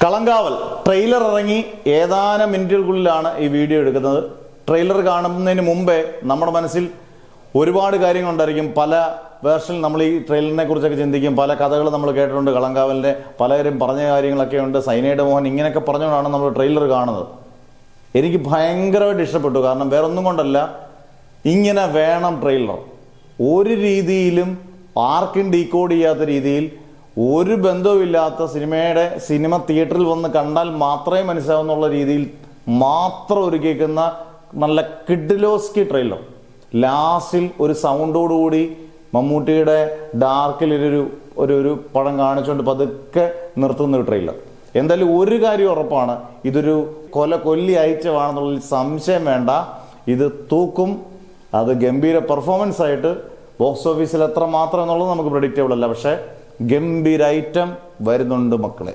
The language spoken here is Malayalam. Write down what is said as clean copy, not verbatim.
കളങ്കാവൽ ട്രെയിലർ ഇറങ്ങി ഏതാനും മിനിറ്റുകൾക്കുള്ളിലാണ് ഈ വീഡിയോ എടുക്കുന്നത്. ട്രെയിലർ കാണുന്നതിന് മുമ്പേ നമ്മുടെ മനസ്സിൽ ഒരുപാട് കാര്യങ്ങളുണ്ടായിരിക്കും. പല വേർഷനിൽ നമ്മൾ ഈ ട്രെയിലറിനെ കുറിച്ചൊക്കെ ചിന്തിക്കും. പല കഥകൾ നമ്മൾ കേട്ടിട്ടുണ്ട്. കളങ്കാവലിൻ്റെ പലരും പറഞ്ഞ കാര്യങ്ങളൊക്കെ ഉണ്ട്. സൈനൈഡ് മോഹൻ ഇങ്ങനെയൊക്കെ പറഞ്ഞുകൊണ്ടാണ് നമ്മൾ ട്രെയിലർ കാണുന്നത്. എനിക്ക് ഭയങ്കരമായിട്ട് ഇഷ്ടപ്പെട്ടു. കാരണം വേറൊന്നും കൊണ്ടല്ല, ഇങ്ങനെ വേണം ട്രെയിലർ. ഒരു രീതിയിലും ആർക്കും ഡീകോഡ് ചെയ്യാത്ത രീതിയിൽ, ഒരു ബന്ധവുമില്ലാത്ത സിനിമ തിയേറ്ററിൽ വന്ന് കണ്ടാൽ മാത്രമേ മനസ്സിലാവുന്നുള്ള രീതിയിൽ മാത്രം ഒരുക്കിക്കുന്ന നല്ല കിഡ്ലോസ്കി ട്രെയിലർ. ലാസ്റ്റിൽ ഒരു സൗണ്ടോടുകൂടി മമ്മൂട്ടിയുടെ ഡാർക്കിൽ ഒരു പടം കാണിച്ചുകൊണ്ട് പതുക്കെ നിർത്തുന്ന ഒരു ട്രെയിലർ. എന്തായാലും ഒരു കാര്യം ഉറപ്പാണ്, ഇതൊരു കൊല്ലി ഐറ്റമാണെന്നുള്ളതിൽ സംശയം വേണ്ട. ഇത് തൂക്കും. അത് ഗംഭീര പെർഫോമൻസ് ആയിട്ട് ബോക്സ് ഓഫീസിൽ എത്ര മാത്രം എന്നുള്ളത് നമുക്ക് പ്രെഡിക്റ്റബിൾ അല്ല. പക്ഷേ ഗംഭീര ഐറ്റം വരുന്നുണ്ട് മക്കളെ.